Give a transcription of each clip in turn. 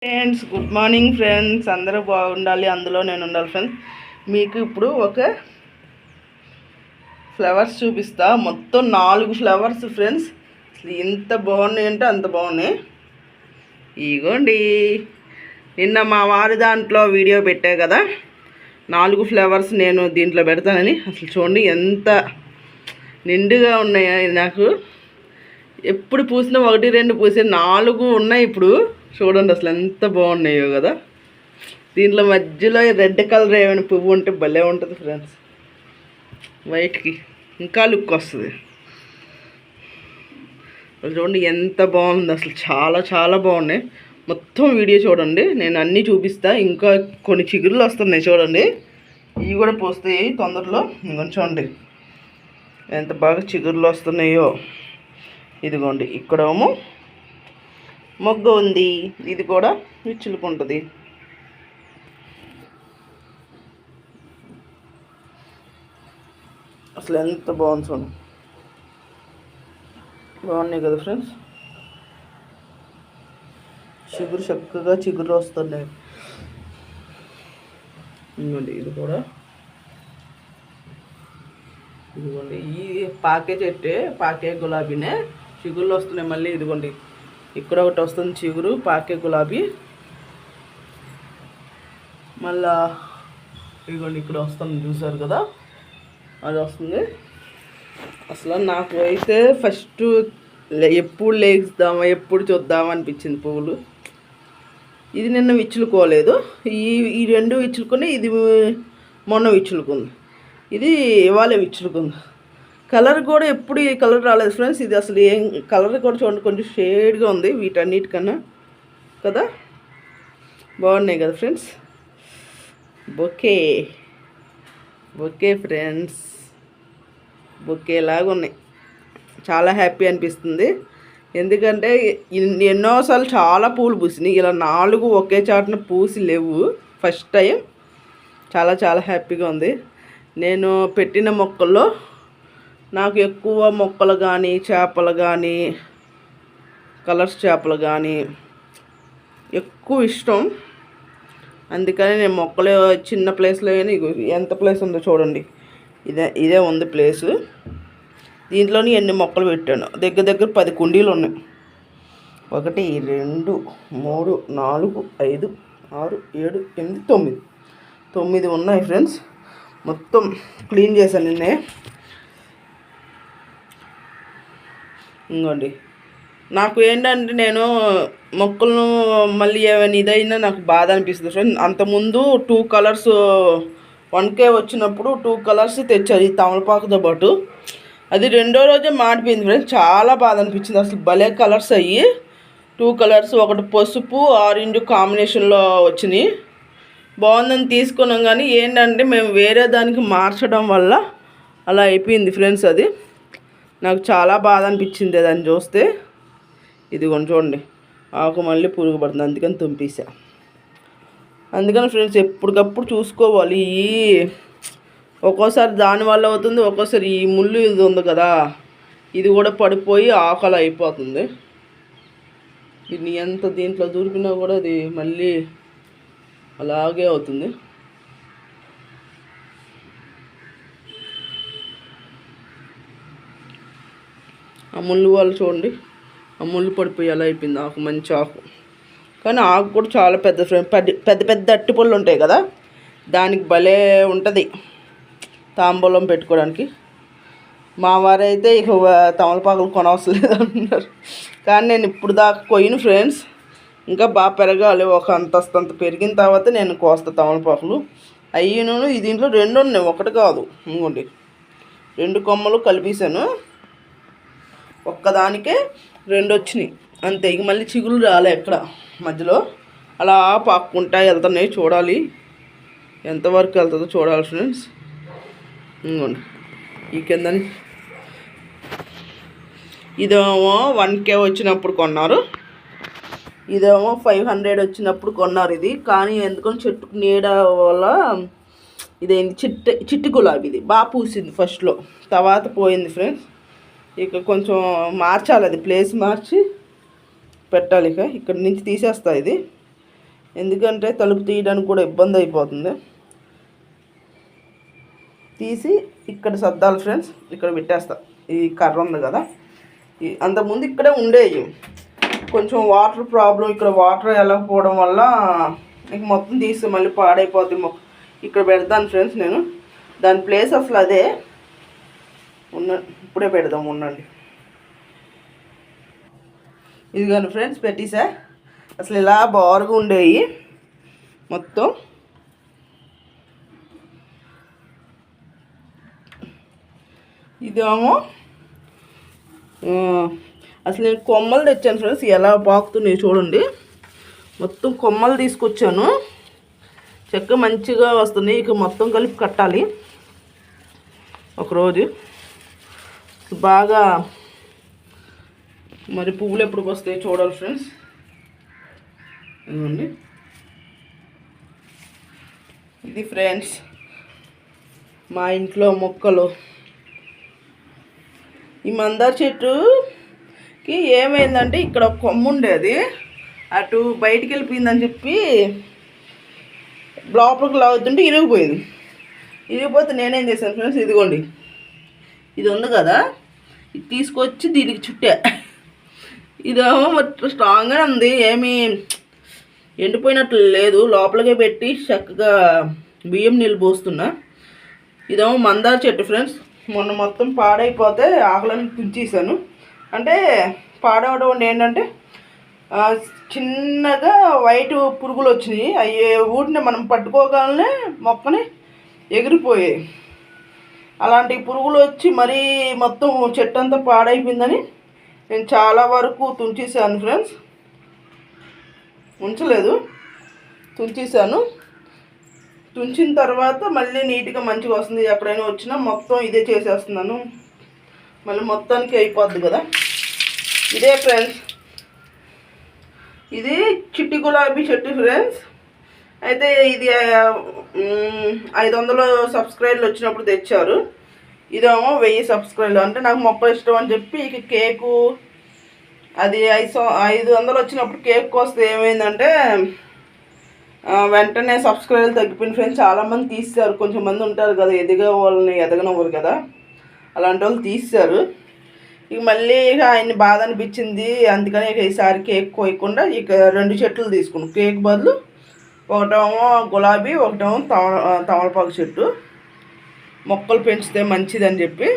Friends, good morning friends. అందరూ బాగుండాలి, అందులో నేను ఉండాలి ఫ్రెండ్స్. మీకు ఇప్పుడు ఒక ఫ్లవర్స్ చూపిస్తా. మొత్తం 4 ఫ్లవర్స్ ఫ్రెండ్స్. అసలు ఎంత బాగున్నాయి అంటే అంత బాగున్నాయి. ఇగోండి, నిన్న మా వారి దాంట్లో వీడియో పెట్టా కదా, 4 ఫ్లవర్స్ నేను దీంట్లో పెడతానని. అసలు చూడండి ఎంత నిండుగా ఉన్నాయి. నాకు ఎప్పుడు పూసినా 1, 2 పూసే 4 ఉన్నాయి ఇప్పుడు. చూడండి అసలు ఎంత బాగున్నాయో కదా. దీంట్లో మధ్యలో రెడ్ కలర్ ఏమైనా పువ్వు ఉంటే భలే ఉంటుంది ఫ్రెండ్స్. వైట్కి ఇంకా లుక్ వస్తుంది. చూడండి ఎంత బాగుంది, అసలు చాలా చాలా బాగున్నాయి. మొత్తం వీడియో చూడండి, నేను అన్నీ చూపిస్తా. ఇంకా కొన్ని చిగురులు వస్తున్నాయి చూడండి, ఇవి కూడా పోస్తాయి తొందరలో. ఇంకొంచెం చూడండి ఎంత బాగా చిగురులు వస్తున్నాయో. ఇదిగోండి ఇక్కడేమో మొగ్గ ఉంది, ఇది కూడా విచ్చులుకుంటుంది. అసలు ఎంత బాగుంది చూడండి, బాగున్నాయి కదా ఫ్రెండ్స్. చిగురు చక్కగా చిగురు వస్తున్నాయి. ఇదిగోండి ఇది కూడా, ఇదిగోండి ఈ పాకే చెట్టే, పాకే గులాబీనే చిగురులు వస్తున్నాయి మళ్ళీ. ఇదిగోండి ఇక్కడ ఒకటి వస్తుంది చిగురు, పాకే గులాబీ. మళ్ళా ఇదిగోండి ఇక్కడ వస్తుంది, చూసారు కదా, అది వస్తుంది. అసలు నాకు అయితే ఫస్ట్ ఎప్పుడు లేచుద్దామా, ఎప్పుడు చూద్దామా అనిపించింది పువ్వులు. ఇది నిన్న విచ్చులుకోలేదు, ఈ 2 విచ్చులుకొని, ఇది మొన్న విచ్చులుకుంది, ఇది ఇవాళ విచ్చులుకుంది. కలర్ కూడా ఎప్పుడు ఈ కలర్ రాలేదు ఫ్రెండ్స్. ఇది అసలు ఏం కలర్ కూడా చూడండి, కొంచెం షేడ్గా ఉంది వీటన్నిటికన్నా కదా. బాగున్నాయి కదా friends. Bouquet bouquet friends, bouquet లాగా ఉన్నాయి. చాలా హ్యాపీ అనిపిస్తుంది, ఎందుకంటే ఎన్నోసార్లు చాలా పూలు పూసినాయి, ఇలా 4 ఒకే చాటున పూసి లేవు ఫస్ట్ టైం. చాలా చాలా హ్యాపీగా ఉంది. నేను పెట్టిన మొక్కల్లో నాకు ఎక్కువ మొక్కలు కానీ, చేపలు కానీ, కలర్స్ చేపలు కానీ ఎక్కువ ఇష్టం. అందుకని నేను మొక్కలు చిన్న ప్లేస్లో కానీ, ఎంత ప్లేస్ ఉందో చూడండి, ఇదే ఉంది ప్లేసు. దీంట్లోని ఎన్ని మొక్కలు పెట్టాను, దగ్గర 10 కుండీలు ఉన్నాయి. 1, 2, 3, 4, 5, 6, 7, 8, 9 ఉన్నాయి ఫ్రెండ్స్. మొత్తం క్లీన్ చేశాను నిన్నే. ఇంకోండి నాకు ఏంటంటే, నేను మొక్కలను మళ్ళీ ఏమైనా ఇదైనా నాకు బాధ అనిపిస్తుంది ఫ్రెండ్. అంతకుముందు 2 కలర్స్ 1K వచ్చినప్పుడు 2 కలర్స్ తెచ్చారు ఈ తమలపాకుతో పాటు. అది 2వ రోజే మాడిపోయింది ఫ్రెండ్స్. చాలా బాధ అనిపించింది. అసలు భలే కలర్స్ అయ్యి 2 కలర్స్, ఒకటి పసుపు ఆరెంజ్ కాంబినేషన్లో వచ్చినాయి. బాగుందని తీసుకున్నాం, కానీ ఏంటంటే మేము వేరే దానికి మార్చడం వల్ల అలా అయిపోయింది ఫ్రెండ్స్. అది నాకు చాలా బాధ అనిపించింది దాన్ని చూస్తే. ఇదిగోండి చూడండి, ఆకు మళ్ళీ పురుగు పడుతుంది, అందుకని తుంపేసా. అందుకని ఫ్రెండ్స్ ఎప్పటికప్పుడు చూసుకోవాలి. ఒక్కోసారి దానివల్ల అవుతుంది, ఒక్కోసారి ఈ ముళ్ళు ఇది ఉంది కదా, ఇది కూడా పడిపోయి ఆకలి అయిపోతుంది. ఇది ఎంత దీంట్లో దూరిపినా కూడా అది మళ్ళీ అలాగే అవుతుంది. ఆ ముళ్ళు వాళ్ళు చూడండి, ఆ ముళ్ళు పడిపోయి అలా అయిపోయింది ఆకు. మంచి ఆకు, కానీ ఆకు కూడా చాలా పెద్ద పెద్ద పెద్ద అట్టిపళ్ళు ఉంటాయి కదా, దానికి భలే ఉంటుంది తాంబూలం పెట్టుకోవడానికి. మా వారైతే ఇక తమలపాకులు కొనవసరం లేదంటున్నారు, కానీ నేను ఇప్పుడు దాకా కొయ్యను ఫ్రెండ్స్. ఇంకా బాగా పెరగాలి, ఒక అంత పెరిగిన తర్వాత నేను కోస్తా తమలపాకులు. అయ్యను దీంట్లో 2 ఉన్నాయి, ఒకటి కాదు. ఇంకోండి 2 కొమ్మలు కలిపేసాను, ఒక్కదానికే 2 వచ్చినాయి అంతే. ఇక మళ్ళీ చిగురు రాలే ఎక్కడ మధ్యలో, అలా పాక్కుంటా వెళ్తున్నాయి. చూడాలి ఎంతవరకు వెళ్తుందో చూడాలి ఫ్రెండ్స్. ఇంకోండి ఈ కిందని, ఇదేమో 1K వచ్చినప్పుడు కొన్నారు, ఇదేమో 500 వచ్చినప్పుడు కొన్నారు. ఇది కానీ ఎందుకని చెట్టుకు నీడ వల్ల ఇదేంటి చిట్టి గులాబీ, ఇది బాగా పూసింది ఫస్ట్లో, తర్వాత పోయింది ఫ్రెండ్స్. ఇక కొంచెం మార్చాలి, అది ప్లేస్ మార్చి పెట్టాలి. ఇక ఇక్కడ నుంచి తీసేస్తా ఇది. ఎందుకంటే తలుపు తీయడానికి కూడా ఇబ్బంది అయిపోతుంది. తీసి ఇక్కడ సర్దాలి ఫ్రెండ్స్. ఇక్కడ పెట్టేస్తా. ఈ కర్ర ఉంది కదా, అంతకుముందు ఇక్కడే ఉండేవి. కొంచెం వాటర్ ప్రాబ్లం, ఇక్కడ వాటర్ వెళ్ళకపోవడం వల్ల ఇంక మొత్తం తీస్తే మళ్ళీ పాడైపోతుంది. ఇక్కడ పెడతాను ఫ్రెండ్స్ నేను. దాని ప్లేస్ అసలు అదే ఇప్పుడే పెడదాం ఉండండి. ఇదిగోండి ఫ్రెండ్స్ పెట్టేసా. అసలు ఇలా బారుగా ఉండేవి మొత్తం. ఇదేమో అసలు నేను కొమ్మలు తెచ్చాను ఫ్రెండ్స్. ఎలా పాకుతున్నాయి చూడండి. మొత్తం కొమ్మలు తీసుకొచ్చాను. చెక్క మంచిగా వస్తున్నాయి. ఇక మొత్తం కలిపి కట్టాలి ఒకరోజు. బాగా మరి పువ్వులు ఎప్పుడు వస్తాయి చూడాలి ఫ్రెండ్స్. ఇదిగోండి, ఇది ఫ్రెండ్స్ మా ఇంట్లో మొక్కలు. ఈ మందార చెట్టుకి ఏమైందంటే ఇక్కడ ఒక కొమ్మ ఉండేది, అటు బయటికి వెళ్ళిపోయిందని చెప్పి లోపలికి లాగుతుంటే ఇరిగిపోయింది. ఇరిగిపోతే నేనేం చేశాను ఫ్రెండ్స్, ఇదిగోండి ఇది ఉంది కదా, ఇది తీసుకొచ్చి దీనికి చుట్టా. ఇదేమో స్ట్రాంగ్గా ఉంది, ఏమీ ఎండిపోయినట్లు లేదు. లోపలికే పెట్టి చక్కగా బియ్యం నీళ్ళు పోస్తున్నా. ఇదేమో మందార చెట్టు ఫ్రెండ్స్. మొన్న మొత్తం పాడైపోతే ఆకులను తుంచేసాను. అంటే పాడవడం ఏంటంటే చిన్నగా వైట్ పురుగులు వచ్చినాయి. అవి ఊటిని మనం పట్టుకోగానే మొక్కని ఎగిరిపోయాయి. అలాంటి పురుగులు వచ్చి మరీ మొత్తం చెట్టు అంతా పాడైపోయిందని నేను చాలా వరకు తుంచేసాను ఫ్రెండ్స్. ఉంచలేదు, తుంచేసాను. తుంచిన తర్వాత మళ్ళీ నీట్గా మంచిగా వస్తుంది. ఎక్కడైనా వచ్చినా మొత్తం ఇదే చేసేస్తున్నాను. మళ్ళీ మొత్తానికి అయిపోద్ది కదా. ఇదే ఫ్రెండ్స్, ఇది చిట్టి గులాబీ చెట్టు ఫ్రెండ్స్. అయితే ఇది 500 సబ్స్క్రైబర్లు వచ్చినప్పుడు తెచ్చారు. ఇదేమో 1000 సబ్స్క్రైబర్లు. అంటే నాకు మొక్క ఇష్టం అని చెప్పి ఇక కేకు అది 500 వచ్చినప్పుడు కేక్ వస్తే ఏమైందంటే వెంటనే సబ్స్క్రైబర్లు తగ్గిపోయిన ఫ్రెండ్స్. చాలామంది తీస్తారు. కొంచెం మంది ఉంటారు కదా, ఎదిగే వాళ్ళని ఎదగనవ్వరు కదా, అలాంటి వాళ్ళు తీస్తారు. ఇక మళ్ళీ ఇక ఆయన్ని బాధ అనిపించింది. అందుకని ఇక ఈసారి కేక్ కోయకుండా ఇక 2 చెట్లు తీసుకున్నాం. కేక్ బదులు ఒకటేమో గులాబీ, ఒకటేమో తమలపాకు చెట్టు. మొక్కలు పెంచితే మంచిదని చెప్పి.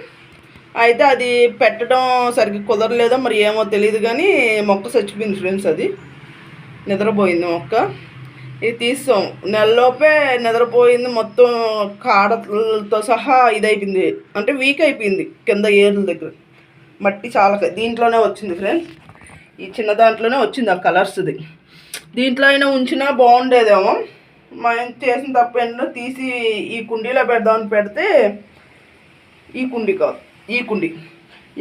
అయితే అది పెట్టడం సరిగ్గా కుదరలేదో మరి ఏమో తెలియదు కానీ మొక్క చచ్చిపోయింది ఫ్రెండ్స్. అది నిద్రపోయింది మొక్క. ఇది తీస్తాం నెలలోపే నిద్రపోయింది. మొత్తం కాడలతో సహా ఇదైపోయింది, అంటే వీక్ అయిపోయింది. కింద ఏర్ల దగ్గర మట్టి చాలా దీంట్లోనే వచ్చింది ఫ్రెండ్స్. ఈ చిన్న దాంట్లోనే వచ్చింది ఆ కలర్స్ది. దీంట్లో అయినా ఉంచినా బాగుండేదేమో. మనం చేసిన తప్పు ఏంటో తీసి ఈ కుండీలో పెడదామని పెడితే ఈ కుండీ కాదు,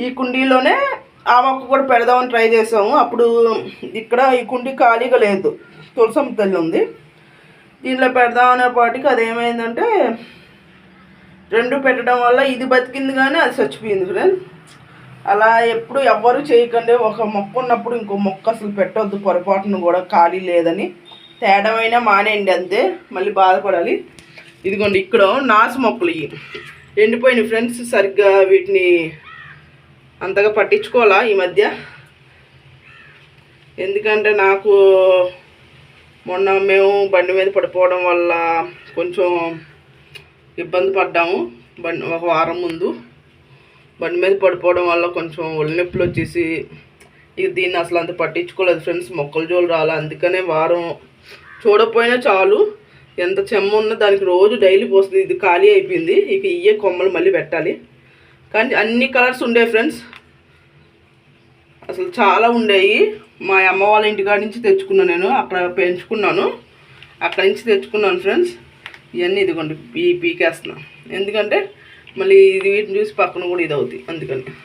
ఈ కుండీలోనే ఆ మొక్క కూడా పెడదామని ట్రై చేసాము. అప్పుడు ఇక్కడ ఈ కుండీ ఖాళీగా లేదు, తులసమ్మ తల్లి ఉంది. దీంట్లో పెడదామనే పాటికి అదేమైందంటే 2 పెట్టడం వల్ల ఇది బతికింది కానీ అది చచ్చిపోయింది ఫ్రెండ్స్. అలా ఎప్పుడు ఎవ్వరూ చేయకండి. ఒక మొక్క ఉన్నప్పుడు ఇంకో మొక్క అసలు పెట్టొద్దు పొరపాటును కూడా, ఖాళీ లేదని. తేడమైనా మానేయండి అంతే, మళ్ళీ బాధపడాలి. ఇదిగోండి ఇక్కడ నాసు మొక్కలు ఇవి ఎండిపోయినాయి ఫ్రెండ్స్. సరిగ్గా వీటిని అంతగా పట్టించుకోవాలా ఈ మధ్య. ఎందుకంటే నాకు మొన్న మేము బండి మీద పడిపోవడం వల్ల కొంచెం ఇబ్బంది పడ్డాము. ఒక వారం ముందు బండి మీద పడిపోవడం వల్ల కొంచెం ఒళ్ళు నొప్పులు వచ్చేసి ఇక దీన్ని అసలు అంత పట్టించుకోలేదు ఫ్రెండ్స్. మొక్కల జోలు రాలా. అందుకనే వారం చూడకపోయినా చాలు, ఎంత చెమ్మ ఉన్నా దానికి రోజు డైలీ పోస్తుంది. ఇది ఖాళీ అయిపోయింది. ఇక ఇయ్యే కొమ్మలు మళ్ళీ పెట్టాలి. కానీ అన్ని కలర్స్ ఉండేవి ఫ్రెండ్స్, అసలు చాలా ఉండేవి. మా అమ్మ వాళ్ళ ఇంటికాడ నుంచి తెచ్చుకున్నాను నేను, అక్కడ పెంచుకున్నాను, అక్కడి నుంచి తెచ్చుకున్నాను ఫ్రెండ్స్. ఇవన్నీ ఇదిగోండి పీకేస్తున్నాను. ఎందుకంటే మళ్ళీ ఇది వీటిని చూసి పక్కన కూడా ఇది అవుతాయి, అందుకని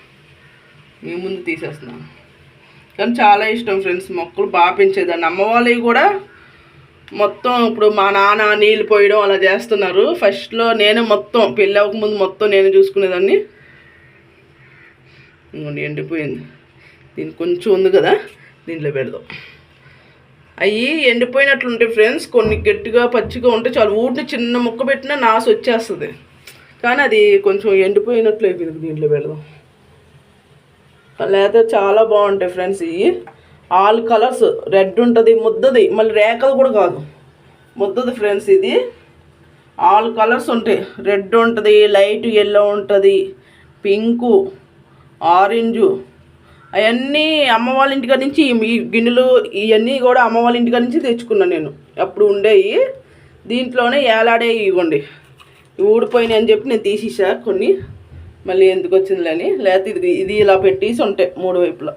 మీ ముందు తీసేస్తున్నాను. కానీ చాలా ఇష్టం ఫ్రెండ్స్, మొక్కలు బాగా పెంచేదాన్ని. అమ్మ వాళ్ళవి కూడా మొత్తం ఇప్పుడు మా నాన్న నీళ్ళు పోయడం అలా చేస్తున్నారు. ఫస్ట్లో నేను మొత్తం పెళ్ళి అవ్వకముందు మొత్తం నేను చూసుకునేదాన్ని. ఇంకోండి ఎండిపోయింది. దీనికి కొంచెం ఉంది కదా, దీంట్లో పెడదాం. అవి ఎండిపోయినట్లు ఉంటాయి ఫ్రెండ్స్. కొన్ని గట్టిగా పచ్చిగా ఉంటే చాలు, ఊటిని చిన్న ముక్క పెట్టినా నాసు వచ్చేస్తుంది. కానీ అది కొంచెం ఎండిపోయినట్లు అయిపోయింది. దీంట్లో పెడదాం. లేకపోతే చాలా బాగుంటాయి ఫ్రెండ్స్. ఇవి ఆల్ కలర్స్, రెడ్ ఉంటుంది, ముద్దది, మళ్ళీ రేఖలు కూడా కాదు, ముద్దది ఫ్రెండ్స్. ఇది ఆల్ కలర్స్ ఉంటాయి. రెడ్ ఉంటుంది, లైట్ ఎల్లో ఉంటుంది, పింకు, ఆరెంజు, అవన్నీ అమ్మ వాళ్ళ ఇంటికాడ నుంచి ఈ గిన్నెలు ఇవన్నీ కూడా అమ్మ వాళ్ళ ఇంటికాడ నుంచి తెచ్చుకున్నాను నేను. అప్పుడు ఉండేవి దీంట్లోనే ఏలాడే. ఇవ్వండి ఊడిపోయినాయి అని చెప్పి నేను తీసేసా కొన్ని, మళ్ళీ ఎందుకు వచ్చిందిలేని. లేకపోతే ఇది ఇలా పెట్టేసి ఉంటాయి 3 వైపులా.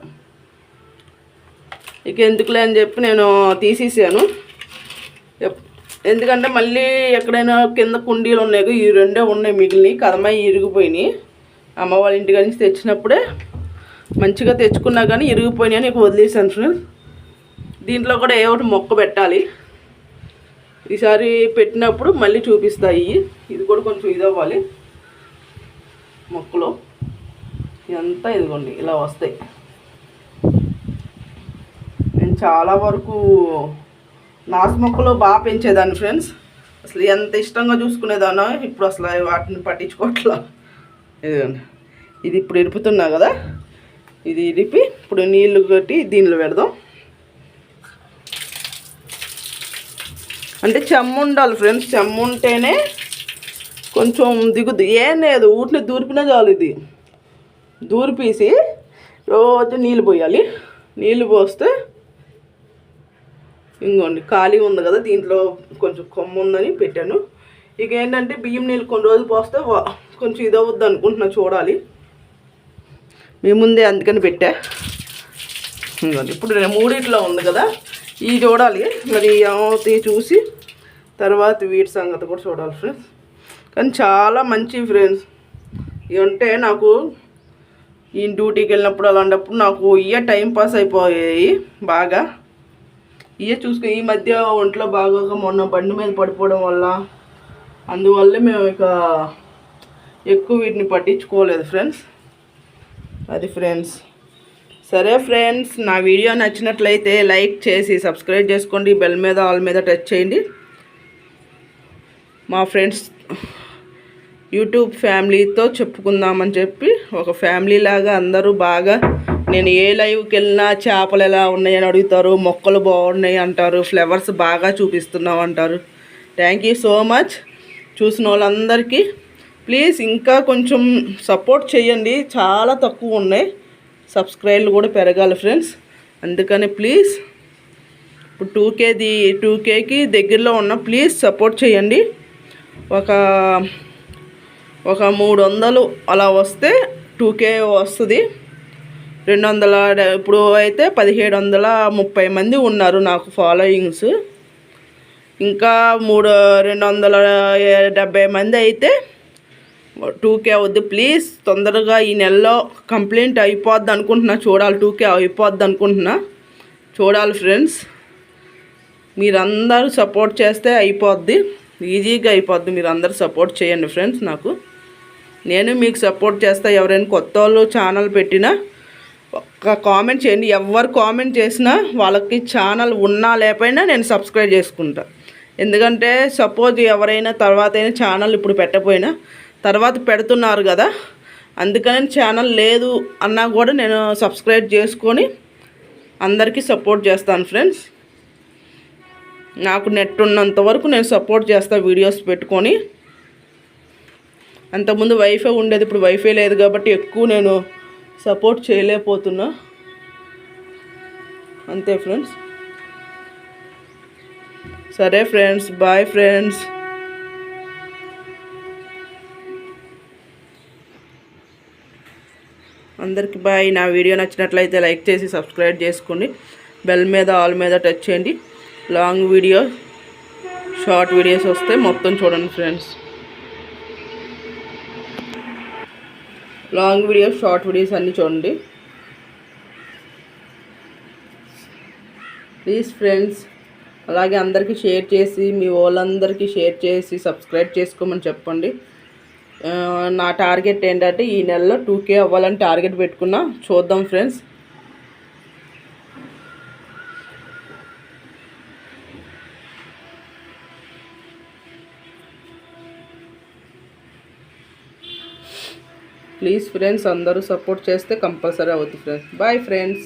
ఇక ఎందుకులే అని చెప్పి నేను తీసేసాను. ఎందుకంటే మళ్ళీ ఎక్కడైనా కింద కుండీలు ఉన్నాయి, ఈ 2 ఉన్నాయి మిగిలినవి, కదమాయి ఇరిగిపోయినాయి. అమ్మ వాళ్ళ ఇంటికాడ నుంచి తెచ్చినప్పుడే మంచిగా తెచ్చుకున్నా కానీ ఇరిగిపోయినాయి అని వదిలేసాను ఫ్రెండ్స్. దీంట్లో కూడా ఏ ఒకటి మొక్క పెట్టాలి. ఈసారి పెట్టినప్పుడు మళ్ళీ చూపిస్తాయి. ఇది కూడా కొంచెం ఇది అవ్వాలి మొక్కలు. ఇదంతా ఇదిగోండి ఇలా వస్తాయి. నేను చాలా వరకు నాసు మొక్కలు బాగా పెంచేదాన్ని ఫ్రెండ్స్. అసలు ఎంత ఇష్టంగా చూసుకునేదానో ఇప్పుడు అసలు వాటిని పట్టించుకోవట్లా. ఇదిగోండి ఇది ఇప్పుడు ఇరుపుతున్నా కదా, ఇది ఇరిపి ఇప్పుడు నీళ్లు కట్టి దీనిలో పెడదాం. అంటే చెమ్ము ఉండాలి ఫ్రెండ్స్, చెమ్ము ఉంటేనే కొంచెం దిగుద్ది. ఏం లేదు, ఊటిని దూరిపినా చాలు. ఇది దూరిపీసి రోజు నీళ్ళు పోయాలి. నీళ్ళు పోస్తే ఇంకోండి ఖాళీ ఉంది కదా, దీంట్లో కొంచెం కొమ్ము ఉందని పెట్టాను. ఇక ఏంటంటే బియ్యం నీళ్ళు కొన్ని రోజులు పోస్తే కొంచెం ఇది అవుద్ది అనుకుంటున్నా, చూడాలి. మీ ముందే అందుకని పెట్టా. ఇంకోండి ఇప్పుడు 3 ఉంది కదా, ఇవి చూడాలి మరి ఏమవుతాయి చూసి తర్వాత వీటి సంగతి కూడా చూడాలి ఫ్రెండ్స్. కానీ చాలా మంచి ఫ్రెండ్స్ ఇవి ఉంటే. నాకు ఈ డ్యూటీకి వెళ్ళినప్పుడు అలాంటప్పుడు నాకు ఇవే టైం పాస్ అయిపోయాయి బాగా. ఇవే చూసుకో. ఈ మధ్య ఒంట్లో బాగా మొన్న బండి మీద పడిపోవడం వల్ల అందువల్లే మేము ఇక ఎక్కువ వీటిని పట్టించుకోలేదు ఫ్రెండ్స్. అది ఫ్రెండ్స్. సరే ఫ్రెండ్స్, నా వీడియో నచ్చినట్లయితే లైక్ చేసి సబ్స్క్రైబ్ చేసుకోండి. బెల్ మీద ఆల్ మీద టచ్ చేయండి. మా ఫ్రెండ్స్ యూట్యూబ్ ఫ్యామిలీతో చెప్పుకుందామని చెప్పి ఒక ఫ్యామిలీ లాగా అందరూ బాగా. నేను ఏ లైవ్కి వెళ్ళినా చేపలు ఎలా ఉన్నాయని అడుగుతారు, మొక్కలు బాగున్నాయి అంటారు, ఫ్లవర్స్ బాగా చూపిస్తున్నావు అంటారు. Thank you so much. చూసిన వాళ్ళందరికీ ప్లీజ్ ఇంకా కొంచెం సపోర్ట్ చేయండి. చాలా తక్కువ ఉన్నాయి, సబ్స్క్రైబ్లు కూడా పెరగాలి ఫ్రెండ్స్. అందుకని ప్లీజ్ ఇప్పుడు 2Kకి దగ్గరలో ఉన్న ప్లీజ్ సపోర్ట్ చేయండి. ఒక 300 అలా వస్తే 2K వస్తుంది. 200 ఇప్పుడు అయితే 1730 మంది ఉన్నారు నాకు ఫాలోయింగ్స్. ఇంకా 270 మంది అయితే 2K అవుద్ది. ప్లీజ్ తొందరగా ఈ నెలలో కంప్లీట్ అయిపోద్ది అనుకుంటున్నా. చూడాలి, 2K అయిపోద్ది అనుకుంటున్నా. చూడాలి ఫ్రెండ్స్. మీరందరూ సపోర్ట్ చేస్తే అయిపోద్ది, ఈజీగా అయిపోద్ది. మీరు అందరూ సపోర్ట్ చేయండి ఫ్రెండ్స్. నేను మీకు సపోర్ట్ చేస్తా. ఎవరైనా కొత్త వాళ్ళు ఛానల్ పెట్టినా ఒక కామెంట్ చేయండి. ఎవరు కామెంట్ చేసినా వాళ్ళకి ఛానల్ ఉన్నా లేకపోయినా నేను సబ్స్క్రైబ్ చేసుకుంటా. ఎందుకంటే సపోజ్ ఎవరైనా తర్వాత అయినా ఛానల్ ఇప్పుడు పెట్టకపోయినా తర్వాత పెడుతున్నారు కదా, అందుకని ఛానల్ లేదు అన్నా కూడా నేను సబ్స్క్రైబ్ చేసుకొని అందరికీ సపోర్ట్ చేస్తాను ఫ్రెండ్స్. నాకు నెట్ ఉన్నంత వరకు నేను సపోర్ట్ చేస్తాను వీడియోస్ పెట్టుకొని. అంతకుముందు వైఫై ఉండేది, ఇప్పుడు వైఫై లేదు కాబట్టి ఎక్కువ నేను సపోర్ట్ చేయలేకపోతున్నా. అంతే ఫ్రెండ్స్. సరే ఫ్రెండ్స్, బాయ్ ఫ్రెండ్స్. అందరికీ బాయ్. నా వీడియో నచ్చినట్లయితే లైక్ చేసి సబ్స్క్రైబ్ చేసుకోండి. బెల్ మీద ఆల్ మీద టచ్ చేయండి. లాంగ్ వీడియో షార్ట్ వీడియోస్ వస్తే మొత్తం చూడండి friends. Long videos short videos అన్నీ చూడండి ప్లీజ్ ఫ్రెండ్స్. అలాగే అందరికీ షేర్ చేసి మీ వాళ్ళందరికీ షేర్ చేసి సబ్స్క్రైబ్ చేసుకోమని చెప్పండి. నా టార్గెట్ ఏంటంటే ఈ నెలలో 2K అవ్వాలని టార్గెట్ పెట్టుకున్నా. చూద్దాం ఫ్రెండ్స్. ప్లీజ్ ఫ్రెండ్స్ అందరూ సపోర్ట్ చేస్తే కంపల్సరీ అవుతుంది ఫ్రెండ్స్. Bye friends.